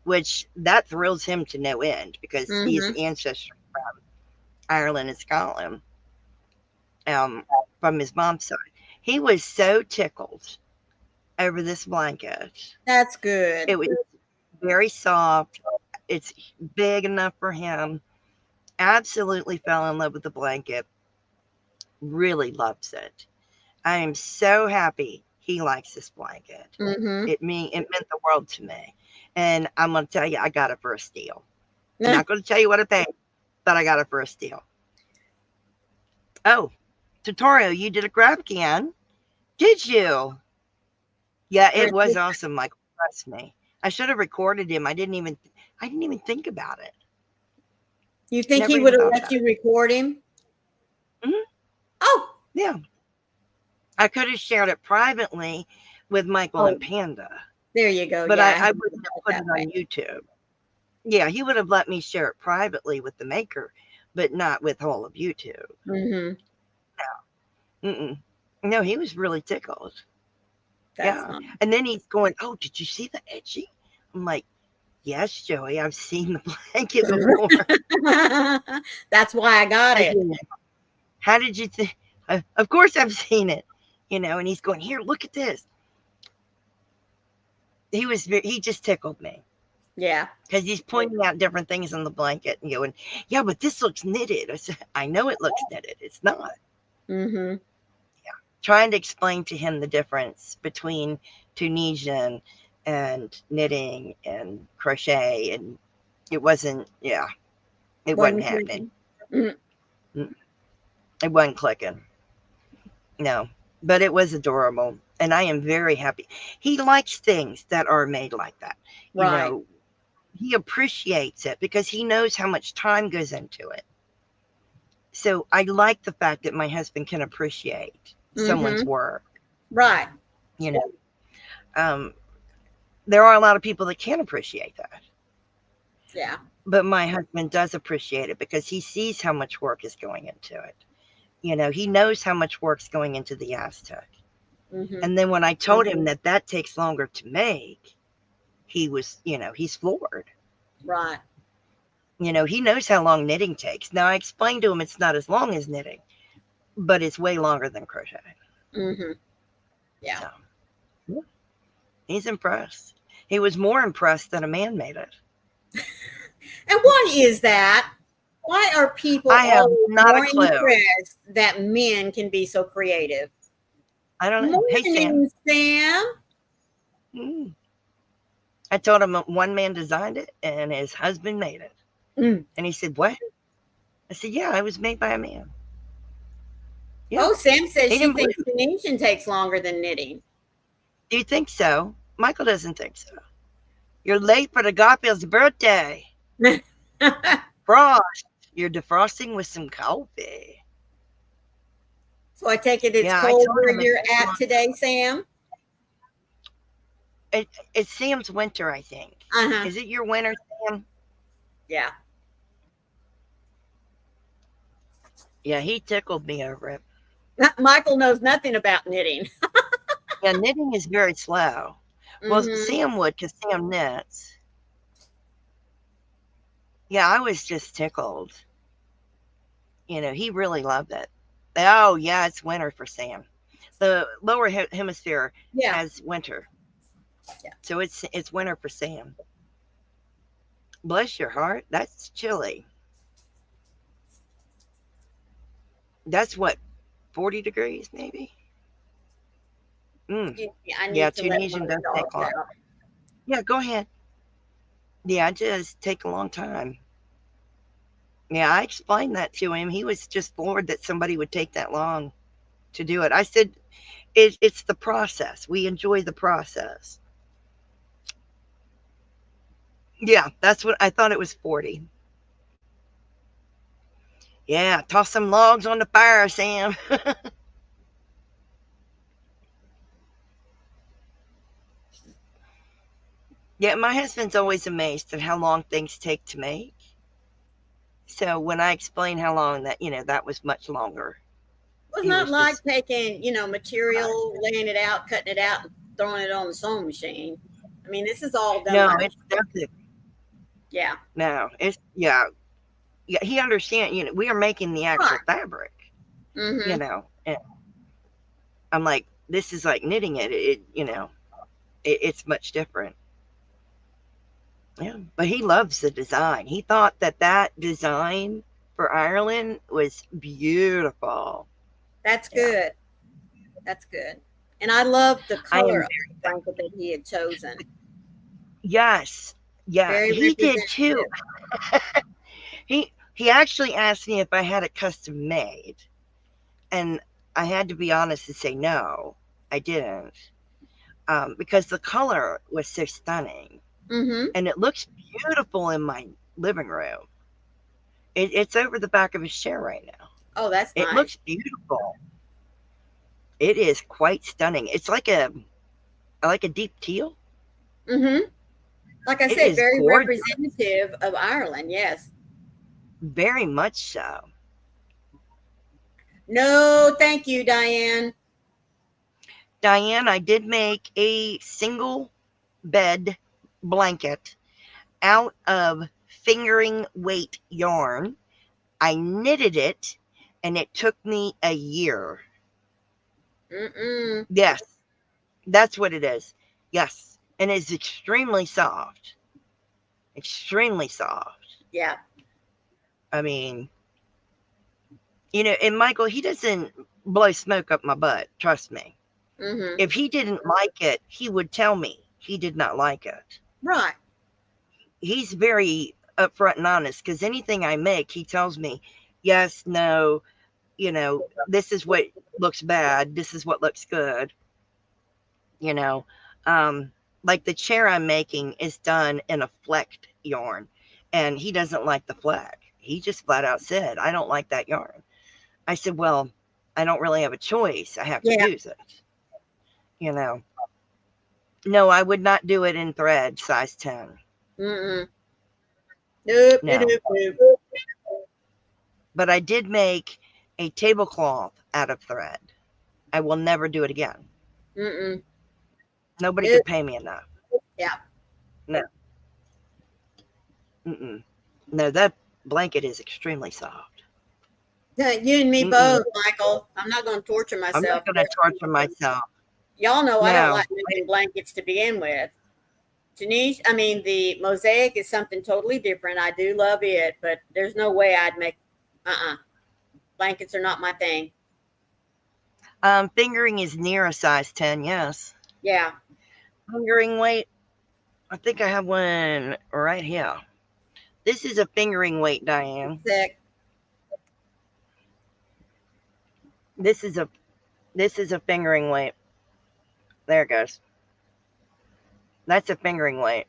which that thrills him to no end because he is Mm-hmm. ancestry from Ireland and Scotland, um, from his mom's side. He was so tickled over this blanket. That's good. It was very soft. It's big enough for him. Absolutely fell in love with the blanket. Really loves it. I am so happy he likes this blanket. Mm-hmm. It meant the world to me. And I'm gonna tell you, I got it for a steal. I'm not gonna tell you what I paid, but I got it for a steal. Oh, tutorial, you did a grab can. Did you? Yeah, For it was his- awesome, Michael. Trust me. I should have recorded him. I didn't even think about it. You think Never he even would have thought let about you it. record him? Hmm. Oh, Yeah. I could have shared it privately with Michael and oh, Panda, there you go. but Yeah, I I hadn't wouldn't thought have it put that it way. on YouTube. Yeah, he would have let me share it privately with the maker, but not with all of YouTube. Mm-hmm. Mm-mm. No, he was really tickled. That's Yeah. nice. And then he's going, "Oh, did you see the edgy?" I'm like, "Yes, Joey, I've seen the blanket before." That's why I got I it. said, "How did you think?" Of course, I've seen it, And he's going, "Here, look at this." He just tickled me Yeah. because he's pointing out different things on the blanket and going, "Yeah, but this looks knitted." I said, "I know it looks knitted. It's not." Mm-hmm. Trying to explain to him the difference between Tunisian and knitting and crochet, and it wasn't, yeah, it wasn't Wasn't happening. clicking. Mm, It wasn't clicking. No, but it was adorable, and I am very happy. He likes things that are made like that. You right. know, he appreciates it because he knows how much time goes into it. So I like the fact that my husband can appreciate someone's Mm-hmm. work. Right. You know, um, there are a lot of people that can't appreciate that. Yeah. But my husband does appreciate it because he sees how much work is going into it. He knows how much work's going into the Aztec. Mm-hmm. And then when I told him that that takes longer to make, he's floored. Right. He knows how long knitting takes. Now I explained to him it's not as long as knitting, but it's way longer than crochet. Mm-hmm. Yeah. So yeah, he's impressed. He was more impressed that a man made it. And why is that? Why are people I have always not a more clue. impressed that men can be so creative? I don't know. Hey, Sam. Morning, Sam. Mm. I told him one man designed it and his husband made it. Mm. And he said, what? I said, yeah, it was made by a man. Yeah. Oh, Sam says He she didn't believe thinks it. Tunisian takes longer than knitting. Do you think so? Michael doesn't think so. You're late for the Garfield's birthday. Frost. You're defrosting with some coffee. So I take it it's Yeah, I cold told where him you're at today, Sam? it's Sam's winter, I think. Uh-huh. Is it your winter, Sam? Yeah. Yeah, he tickled me over it. Michael knows nothing about knitting. Yeah, knitting is very slow. Well, Mm-hmm. Sam would because Sam knits. Yeah, I was just tickled. He really loved it. Oh, yeah, it's winter for Sam. The lower hemisphere Yeah. has winter. Yeah. So it's winter for Sam. Bless your heart. That's chilly. That's what, 40 degrees maybe? Mm. Excuse me, I Yeah, need to let one Tunisian of the does take dogs long. out. Yeah, go ahead. Yeah, it just take a long time. Yeah, I explained that to him. He was just floored that somebody would take that long to do it. I said, it's the process. We enjoy the process. Yeah, that's what I thought it was 40. Yeah, toss some logs on the fire, Sam. Yeah, my husband's always amazed at how long things take to make. So when I explain how long that was much longer. Well, it's He not was like just taking, material, laying it out, cutting it out, and throwing it on the sewing machine. I mean, this is all done no, by, it's definitely yeah. no, it's yeah. He understands. We are making the actual Right. fabric. Mm-hmm. And I'm like, this is like knitting it. It's much different. Yeah, but he loves the design. He thought that design for Ireland was beautiful. That's Yeah, good. That's good. And I love the I color am. of the blanket that he had chosen. Yes, yeah, Very he did too. representative. He actually asked me if I had it custom made, and I had to be honest and say no, I didn't, because the color was so stunning, Mm-hmm. and it looks beautiful in my living room. It's over the back of his chair right now. Oh, that's It nice. looks beautiful. It is quite stunning. It's like a deep teal. Mm-hmm. Like I It said, is very gorgeous, representative of Ireland. Yes. very much so. No, thank you, Diane. Diane, I did make a single bed blanket out of fingering weight yarn. I knitted it and it took me a year. Mm-mm. Yes, that's what it is. Yes, and it's extremely soft. Extremely soft. Yeah. I mean, and Michael, he doesn't blow smoke up my butt. Trust me. Mm-hmm. If he didn't like it, he would tell me he did not like it. Right. He's very upfront and honest because anything I make, he tells me, yes, no, this is what looks bad. This is what looks good. You know, like the chair I'm making is done in a flecked yarn, and he doesn't like the fleck. He just flat out said, I don't like that yarn. I said, well, I don't really have a choice. I have to Yeah. use it. No, I would not do it in thread size 10. Mm-mm. Nope. Nope. No. Nope. But I did make a tablecloth out of thread. I will never do it again. Mm-mm. Nobody Nope. could pay me enough. Yeah. No. Mm-mm. No, that blanket is extremely soft. You and me Mm-mm. both, Michael. I'm not going to torture I'm myself. not going to torture myself. Y'all know I don't No. like moving blankets to begin with. Janice, I mean, the mosaic is something totally different. I do love it, but there's no way I'd make, blankets are not my thing. Fingering is near a size 10, yes. Yeah. Fingering weight, I think I have one right here. This is a fingering weight, Diane. Sick. This is a fingering weight. There it goes. That's a fingering weight.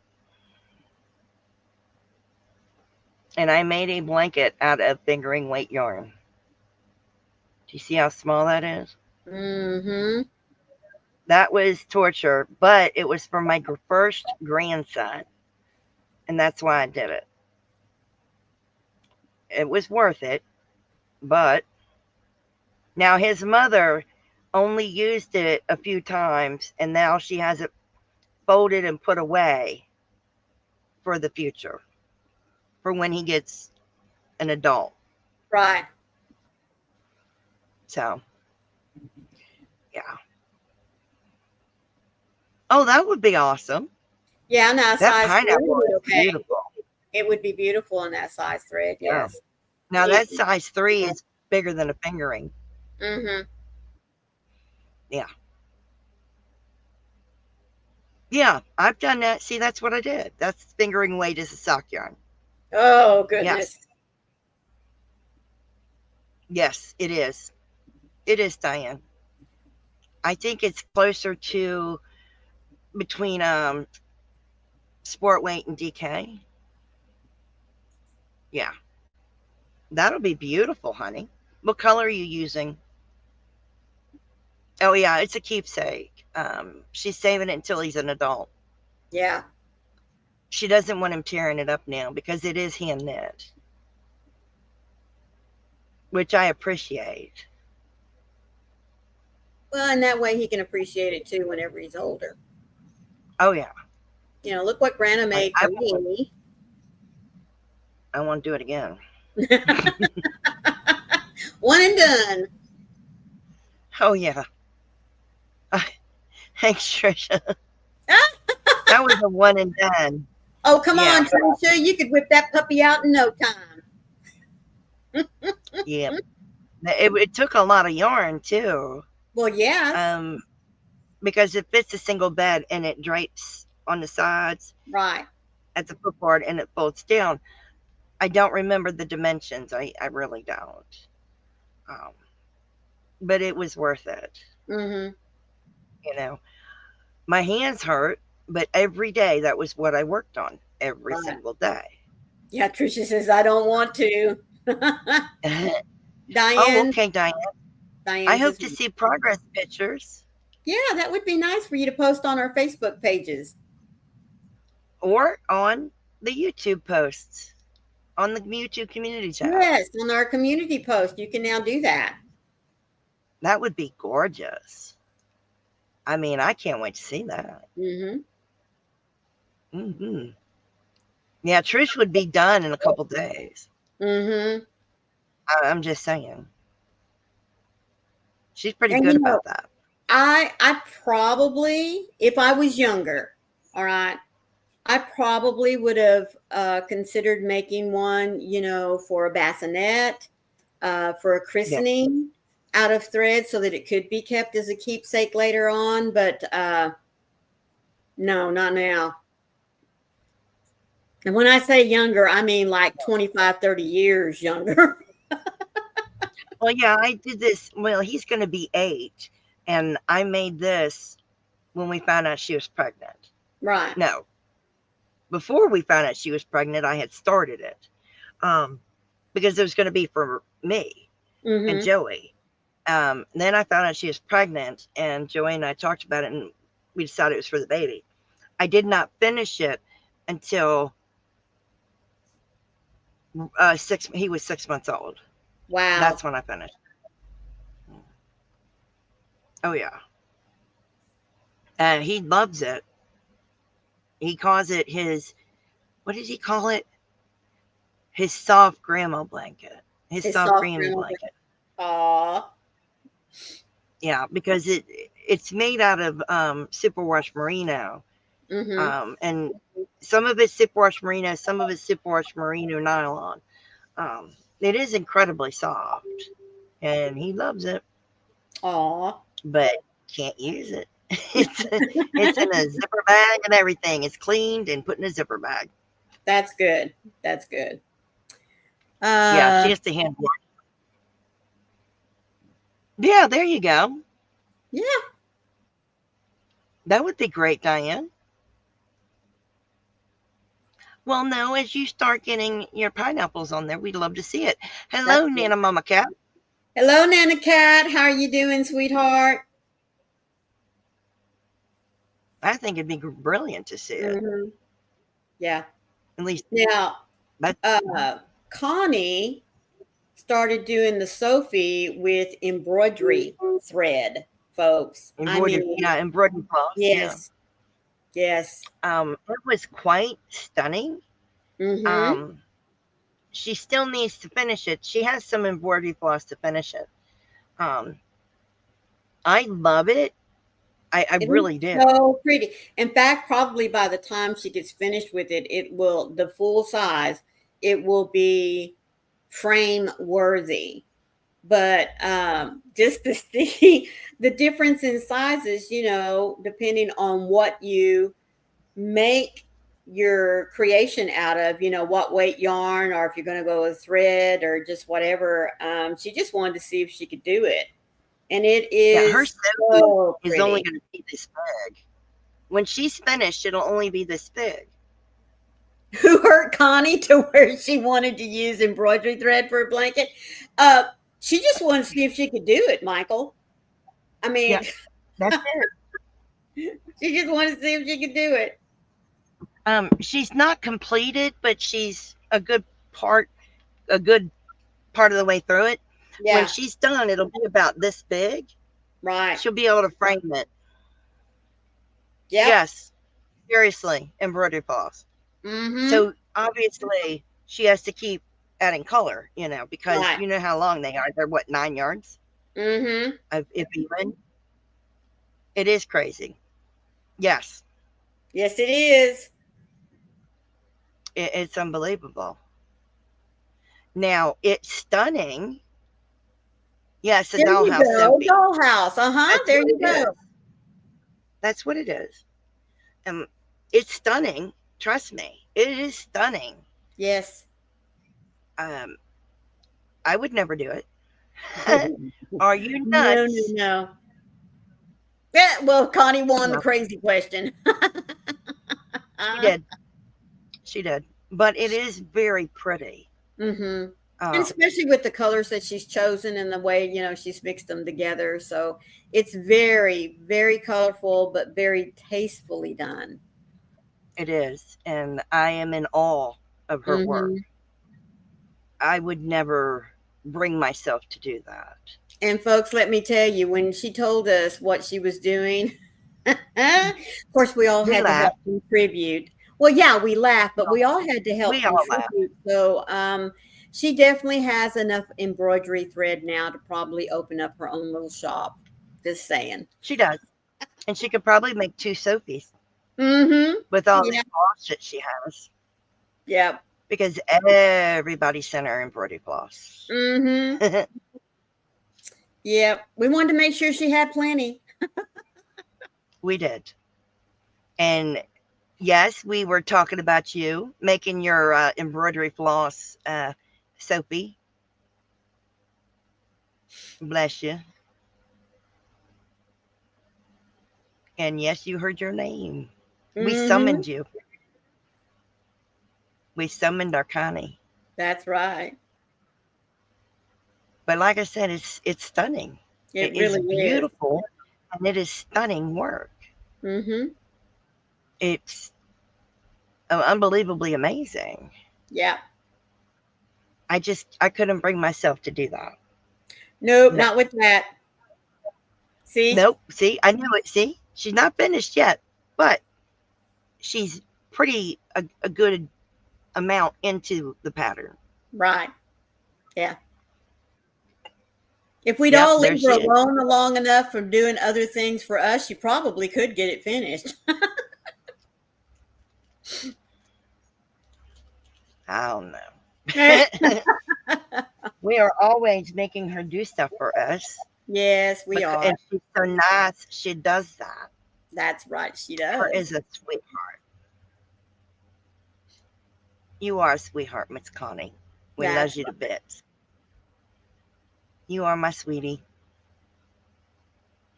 And I made a blanket out of fingering weight yarn. Do you see how small that is? Mm-hmm. That was torture, but it was for my first grandson. And that's why I did it. It was worth it, but now his mother only used it a few times, and now she has it folded and put away for the future, for when he gets an adult. Right. So, yeah. Oh, that would be awesome. Yeah, now That size 3 pineapple would be is okay. beautiful. It would be beautiful in that size thread, Yeah. yes. Now that size 3 is bigger than a fingering. Mm-hmm. Yeah. Yeah, I've done that. See, that's what I did. That's fingering weight as a sock yarn. Oh, goodness. Yes, it is. It is, Diane. I think it's closer to between sport weight and DK. Yeah. That'll be beautiful, honey. What color are you using? Oh yeah, it's a keepsake. She's saving it until he's an adult. Yeah. She doesn't want him tearing it up now because it is hand knit, which I appreciate. Well, and that way he can appreciate it too whenever he's older. Oh yeah. You know, look what Grandma made for me. I want to do it again. One and done. Oh yeah. Thanks, Trisha. That was a one and done. Oh, come on, Trisha. You could whip that puppy out in no time. Yeah. It took a lot of yarn too. Well, yes. Because it fits a single bed and it drapes on the sides. Right. At the foot part and it folds down. I don't remember the dimensions. I really don't. But it was worth it. Mm-hmm. You know, my hands hurt, but every day that was what I worked on every single day. Yeah, Trisha says, I don't want to. Diane. Oh, okay, Diane. I hope to see progress pictures. Yeah, that would be nice for you to post on our Facebook pages. Or on the YouTube posts. On the YouTube community tab. Yes, on our community post. You can now do that. That would be gorgeous. I mean, I can't wait to see that. Mm-hmm. Mm-hmm. Yeah, Trish would be done in a couple days. Mm-hmm. I'm just saying. She's pretty good about that. I probably, if I was younger, all right, I probably would have considered making one, you know, for a bassinet, for a christening out of thread so that it could be kept as a keepsake later on. But no, not now. And when I say younger, I mean like 25, 30 years younger. Well, yeah, I did this. Well, he's going to be 8. And I made this when we found out she was pregnant. Right. No. Before we found out she was pregnant, I had started it. Because it was going to be for me and Joey. Then I found out she was pregnant, and Joey and I talked about it, and we decided it was for the baby. I did not finish it until he was 6 months old. Wow. That's when I finished. Oh, yeah. He loves it. He calls it his, what did he call it? His soft grandma blanket. His soft granny blanket. Aww. Yeah, because it's made out of superwash merino, Mm-hmm. And some of it's superwash merino, some of it's superwash merino nylon. Um, it is incredibly soft, and he loves it, Aw. but can't use it. It's in a zipper bag and everything. It's cleaned and put in a zipper bag. That's good. That's good. Yeah, Uh, she has to hand wash. Yeah, there you go. yeah. That would be great, Diane. Well, no, as you start getting your pineapples on there, we'd love to see it. That's Hello, good. Nana Mama Cat. Hello, Nana Cat. How are you doing, sweetheart? I think it'd be brilliant to see it. Mm-hmm. Yeah. At least Now, that's Connie started doing the Sophie with embroidery thread, folks. I embroidered. mean, Yeah, embroidered cloths. Yeah. yes, yes. It was quite stunning. Mm-hmm. Um, she still needs to finish it. She has some embroidery floss to finish it. Um, I love it. I It is really do. so pretty. In fact, probably by the time she gets finished with it, it will, the full size, it will be frame worthy. But just to see the difference in sizes, depending on what you make your creation out of, what weight yarn, or if you're going to go with thread or just whatever. She just wanted to see if she could do it. And it Yeah, her is Sophie so is only pretty. going to be this big. When she's finished, it'll only be this big. Who hurt Connie to where she wanted to use embroidery thread for a blanket? Uh, she just wanted to see if she could do it, Michael. I Yeah, mean, that's it. she just wanted to see if she could do it. She's not completed, but she's a good part of the way through it. When Yeah, she's done, it'll be about this big. right. She'll be able to frame it. Yep. Yes, seriously, embroidery floss. Mm-hmm. So obviously, she has to keep adding color, because Right. you know how long they are. They're what, 9 yards, Mm-hmm. if even. It is crazy. Yes, Yes, it is. it's unbelievable. Now it's stunning. Yes, a There you dollhouse go. Sophie. Dollhouse. Uh-huh. That's There what you it is. go. That's what it is. Um, it's stunning. Trust me, it is stunning. Yes. Um, I would never do it. No, Are you no, nuts? no. Yeah, well, Connie won the No, crazy question. she did. She did. But it is very pretty. Mm-hmm. And Um, especially with the colors that she's chosen and the way, she's mixed them together. So it's very, very colorful, but very tastefully done. it is, and I am in awe of her work. Mm-hmm. I would never bring myself to do that. And folks, let me tell you, when she told us what she was doing, of course, we all We had to help laugh. contribute. Well, yeah, we laughed, but we all had to help We all laugh. contribute. So she definitely has enough embroidery thread now to probably open up her own little shop. Just saying. She does, and she could probably make 2 Sophies Mm-hmm. with all Yeah. this floss that she has, Yeah. because everybody sent her embroidery floss. Mm-hmm. Yeah. We wanted to make sure she had plenty. We did, and yes, we were talking about you making your embroidery floss, Sophie. Bless you. And yes, you heard your name. We Mm-hmm. summoned you. We summoned our Connie. That's right. But like I said, it's stunning. It It is really is. beautiful, and it is stunning work. Mm-hmm. It's unbelievably amazing. Yeah. I couldn't bring myself to do that. Nope, No. not with that. See? Nope. See, I knew it. See, she's not finished yet, but she's a good amount into the pattern. Right. Yeah. If we'd Yep, all there leave her she is. alone long enough from doing other things for us, she probably could get it finished. I don't know. We are always making her do stuff for us. Yes, we are. And she's so nice, she does that. That's right. She Her does. is a sweetheart. You are a sweetheart, Miss Connie. We love That's you to right. bits. You are my sweetie.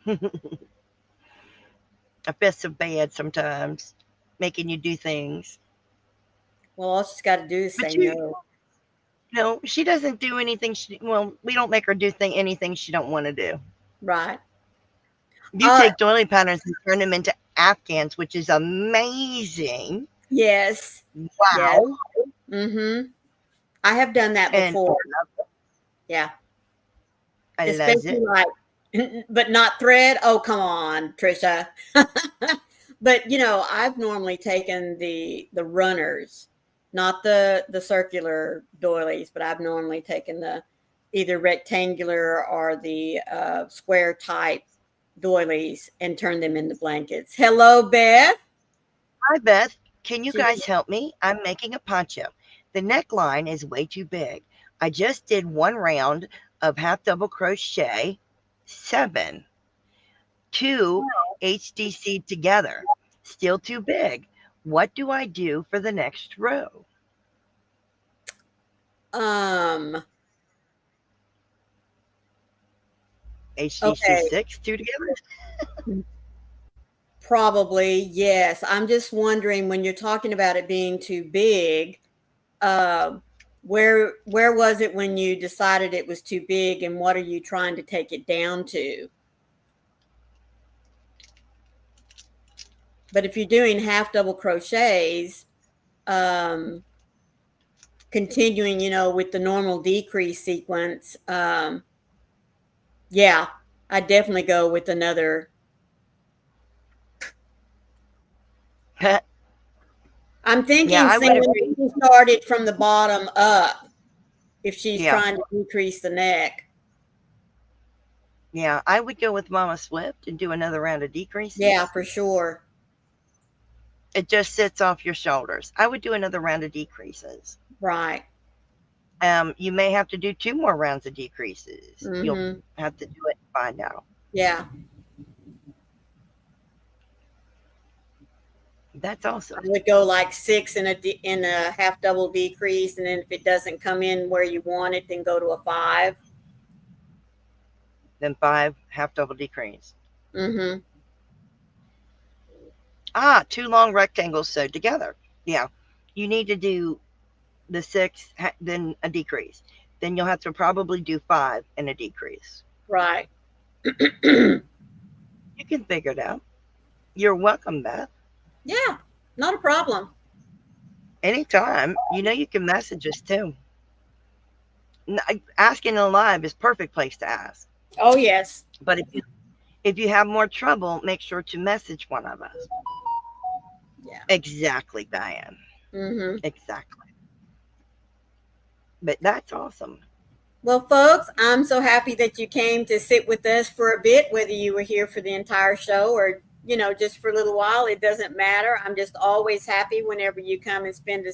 I feel so bad sometimes making you do things. Well, all she's got to do is But say no. no, she doesn't do anything. Well, we don't make her do anything she don't want to do. Right. You take doily patterns and turn them into Afghans, which is amazing. Yes. Yes. Wow. Mm-hmm. I have done that And before. Yeah. I love Especially it. like, but not thread. Oh, come on, Trisha. But I've normally taken the runners, not the circular doilies, but I've normally taken the either rectangular or the square type doilies and turned them into blankets. Hello, Beth. Hi, Beth. Can you She guys help me? I'm making a poncho. The neckline is way too big. I just did one round of half double crochet, 7, 2 HDC together. Still too big. What do I do for the next row? HDC Okay. 6, 2 together? Probably, yes. I'm just wondering when you're talking about it being too big, uh, where was it when you decided it was too big, and what are you trying to take it down to? But if you're doing half double crochets, um, continuing, with the normal decrease sequence, yeah, I definitely go with another. I'm Yeah, thinking I would Sam agree. started from the bottom up if she's Yeah. trying to decrease the neck. Yeah, I would go with Mama Swift and do another round of Yeah, decreases. for sure. It just sits off your shoulders. I would do another round of decreases. Right. You may have to do 2 more rounds of decreases. You'll Mhm. have to do it and find out. Yeah. That's I awesome. would go like 6 in a half double decrease, and then if it doesn't come in where you want it, then go to a 5. Then 5 half double decrease. Mhm. 2 long rectangles sewed together. Yeah, you need to do the 6, then a decrease. Then you'll have to probably do 5 and a decrease. Right. You can figure it out. You're welcome, Beth. Yeah. Not a problem. Anytime. You can message us too. Asking in live is perfect place to ask. Oh, yes. But if you have more trouble, make sure to message one of us. Yeah. Exactly, Diane. Mhm. Exactly. But that's awesome. Well, folks, I'm so happy that you came to sit with us for a bit, whether you were here for the entire show or, just for a little while. It doesn't matter. I'm just always happy whenever you come and spend a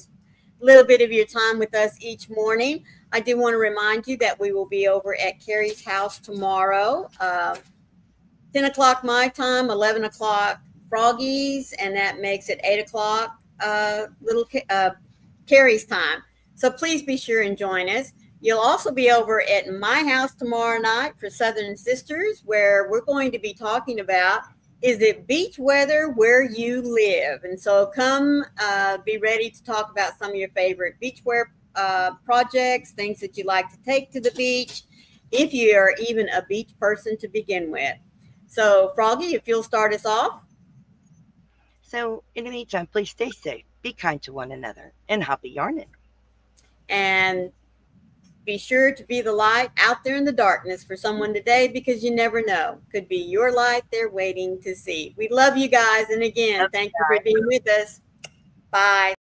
little bit of your time with us each morning. I do want to remind you that we will be over at Carrie's house tomorrow, 10 o'clock my time, 11 o'clock Froggy's, and that makes it 8 o'clock Carrie's time. So please be sure and join us. You'll also be over at my house tomorrow night for Southern Sisters, where we're going to be talking about, is it beach weather where you live? And so come be ready to talk about some of your favorite beachwear projects, things that you like to take to the beach, if you are even a beach person to begin with. So, Froggy, if you'll start us off. So, in the meantime, please stay safe, be kind to one another, and happy yarning. And be sure to be the light out there in the darkness for someone today, because you never know. Could be your light they're waiting to see. We love you guys. And again, thank you for being with us. Bye.